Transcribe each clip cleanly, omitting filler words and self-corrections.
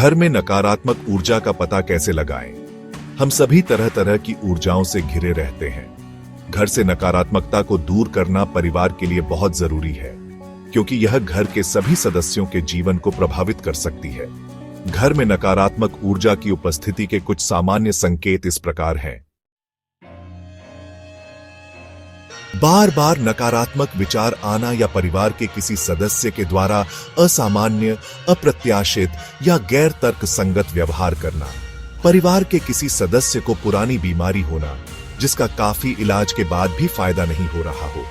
घर में नकारात्मक ऊर्जा का पता कैसे लगाएं? हम सभी तरह तरह की ऊर्जाओं से घिरे रहते हैं। घर से नकारात्मकता को दूर करना परिवार के लिए बहुत जरूरी है, क्योंकि यह घर के सभी सदस्यों के जीवन को प्रभावित कर सकती है। घर में नकारात्मक ऊर्जा की उपस्थिति के कुछ सामान्य संकेत इस प्रकार हैं। बार बार नकारात्मक विचार आना या परिवार के किसी सदस्य के द्वारा असामान्य, अप्रत्याशित या गैर तर्क संगत व्यवहार करना। परिवार के किसी सदस्य को पुरानी बीमारी होना जिसका काफी इलाज के बाद भी फायदा नहीं हो रहा हो।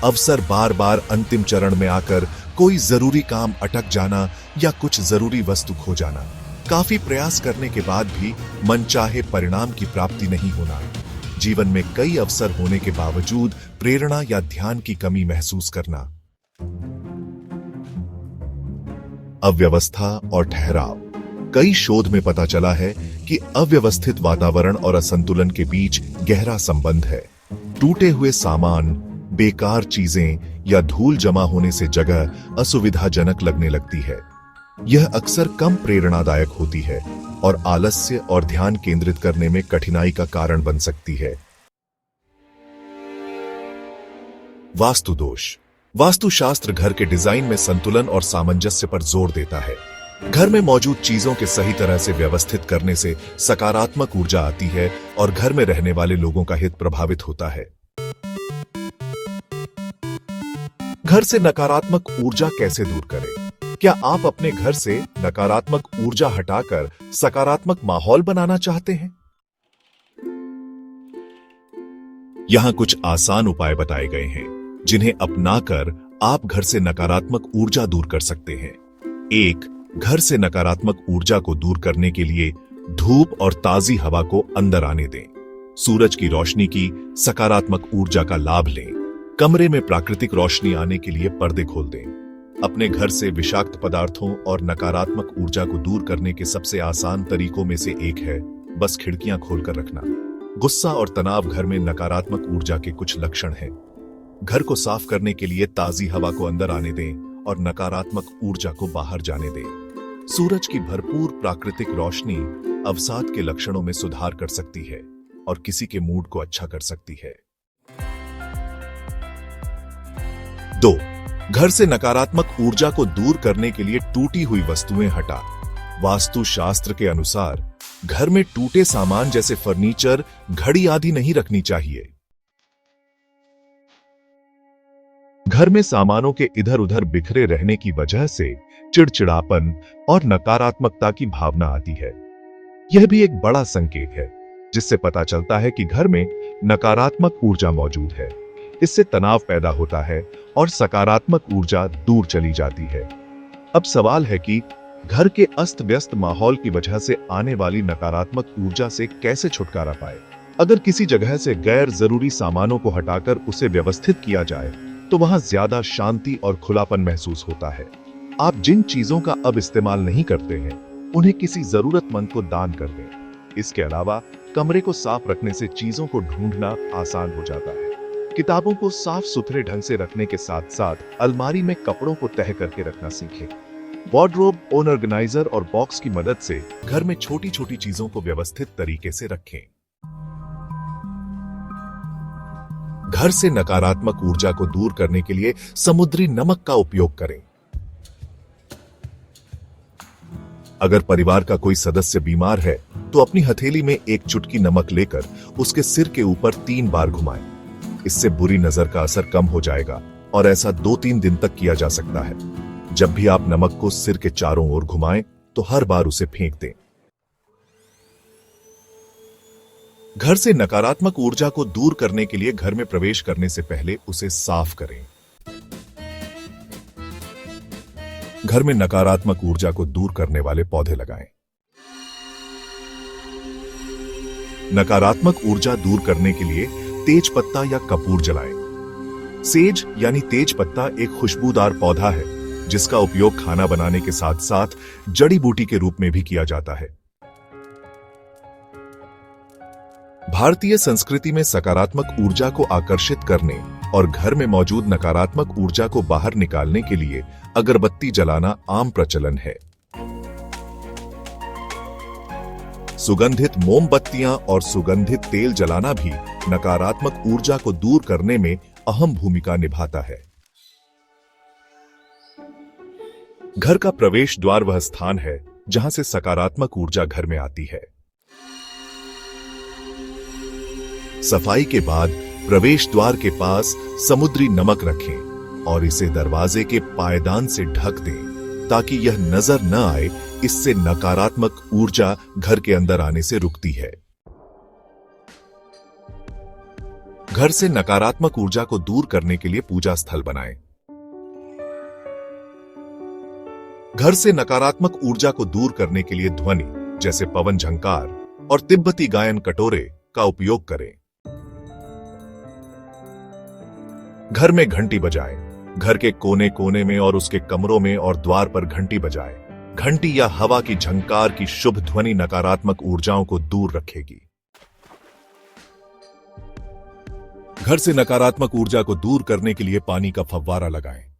अवसर बार बार अंतिम चरण में आकर कोई जरूरी काम अटक जाना या कुछ जरूरी वस्तु खो जाना। काफी प्रयास करने के बाद भी मनचाहे परिणाम की प्राप्ति नहीं होना। जीवन में कई अवसर होने के बावजूद प्रेरणा या ध्यान की कमी महसूस करना। अव्यवस्था और ठहराव। कई शोध में पता चला है कि अव्यवस्थित वातावरण और असंतुलन के बीच गहरा संबंध है। टूटे हुए सामान, बेकार चीजें या धूल जमा होने से जगह असुविधाजनक लगने लगती है। यह अक्सर कम प्रेरणादायक होती है और आलस्य और ध्यान केंद्रित करने में कठिनाई का कारण बन सकती है। वास्तु दोष। वास्तुशास्त्र घर के डिजाइन में संतुलन और सामंजस्य पर जोर देता है। घर में मौजूद चीजों के सही तरह से व्यवस्थित करने से सकारात्मक ऊर्जा आती है और घर में रहने वाले लोगों का हित प्रभावित होता है। घर से नकारात्मक ऊर्जा कैसे दूर करें? क्या आप अपने घर से नकारात्मक ऊर्जा हटाकर सकारात्मक माहौल बनाना चाहते हैं? यहां कुछ आसान उपाय बताए गए हैं जिन्हें अपनाकर आप घर से नकारात्मक ऊर्जा दूर कर सकते हैं। 1. घर से नकारात्मक ऊर्जा को दूर करने के लिए धूप और ताजी हवा को अंदर आने दें। सूरज की रोशनी की सकारात्मक ऊर्जा का लाभ लें। कमरे में प्राकृतिक रोशनी आने के लिए पर्दे खोल दें। अपने घर से विषाक्त पदार्थों और नकारात्मक ऊर्जा को दूर करने के सबसे आसान तरीकों में से एक है बस खिड़कियां खोलकर रखना। गुस्सा और तनाव घर में नकारात्मक ऊर्जा के कुछ लक्षण हैं। घर को साफ करने के लिए ताजी हवा को अंदर आने दें और नकारात्मक ऊर्जा को बाहर जाने दें। सूरज की भरपूर प्राकृतिक रोशनी अवसाद के लक्षणों में सुधार कर सकती है और किसी के मूड को अच्छा कर सकती है। 2. घर से नकारात्मक ऊर्जा को दूर करने के लिए टूटी हुई वस्तुएं हटा। वास्तुशास्त्र के अनुसार घर में टूटे सामान जैसे फर्नीचर, घड़ी आदि नहीं रखनी चाहिए। घर में सामानों के इधर उधर बिखरे रहने की वजह से चिड़चिड़ापन और नकारात्मकता की भावना आती है। यह भी एक बड़ा संकेत है जिससे पता चलता है कि घर में नकारात्मक ऊर्जा मौजूद है। इससे तनाव पैदा होता है और सकारात्मक ऊर्जा दूर चली जाती है। अब सवाल है कि घर के अस्त व्यस्त माहौल की वजह से आने वाली नकारात्मक ऊर्जा से कैसे छुटकारा पाए। अगर किसी जगह से गैर जरूरी सामानों को हटाकर उसे व्यवस्थित किया जाए तो वहां ज्यादा शांति और खुलापन महसूस होता है। आप जिन चीजों का अब इस्तेमाल नहीं करते हैं उन्हें किसी जरूरतमंद को दान कर दें। इसके अलावा कमरे को साफ रखने से चीजों को ढूंढना आसान हो जाता है। किताबों को साफ सुथरे ढंग से रखने के साथ साथ अलमारी में कपड़ों को तह करके रखना सीखें। वार्डरोब, ऑर्गेनाइजर और बॉक्स की मदद से घर में छोटी छोटी चीजों को व्यवस्थित तरीके से रखें। घर से नकारात्मक ऊर्जा को दूर करने के लिए समुद्री नमक का उपयोग करें। अगर परिवार का कोई सदस्य बीमार है तो अपनी हथेली में एक चुटकी नमक लेकर उसके सिर के ऊपर 3 बार घुमाएं। इससे बुरी नजर का असर कम हो जाएगा और ऐसा 2-3 दिन तक किया जा सकता है। जब भी आप नमक को सिर के चारों ओर घुमाएं तो हर बार उसे फेंक दें। घर से नकारात्मक ऊर्जा को दूर करने के लिए घर में प्रवेश करने से पहले उसे साफ करें। घर में नकारात्मक ऊर्जा को दूर करने वाले पौधे लगाएं। नकारात्मक ऊर्जा दूर करने के लिए तेज पत्ता या कपूर जलाएं। सेज यानी तेज पत्ता एक खुशबूदार पौधा है जिसका उपयोग खाना बनाने के साथ साथ जड़ी बूटी के रूप में भी किया जाता है। भारतीय संस्कृति में सकारात्मक ऊर्जा को आकर्षित करने और घर में मौजूद नकारात्मक ऊर्जा को बाहर निकालने के लिए अगरबत्ती जलाना आम प्रचलन है। सुगंधित मोमबत्तियां और सुगंधित तेल जलाना भी नकारात्मक ऊर्जा को दूर करने में अहम भूमिका निभाता है। घर का प्रवेश द्वार वह स्थान है जहां से सकारात्मक ऊर्जा घर में आती है। सफाई के बाद प्रवेश द्वार के पास समुद्री नमक रखें और इसे दरवाजे के पायदान से ढक दें ताकि यह नजर न आए। इससे नकारात्मक ऊर्जा घर के अंदर आने से रुकती है। घर से नकारात्मक ऊर्जा को दूर करने के लिए पूजा स्थल बनाएं। घर से नकारात्मक ऊर्जा को दूर करने के लिए ध्वनि जैसे पवन झंकार और तिब्बती गायन कटोरे का उपयोग करें। घर में घंटी बजाएं। घर के कोने कोने में और उसके कमरों में और द्वार पर घंटी बजाएं। घंटी या हवा की झंकार की शुभ ध्वनि नकारात्मक ऊर्जाओं को दूर रखेगी। घर से नकारात्मक ऊर्जा को दूर करने के लिए पानी का फव्वारा लगाएं।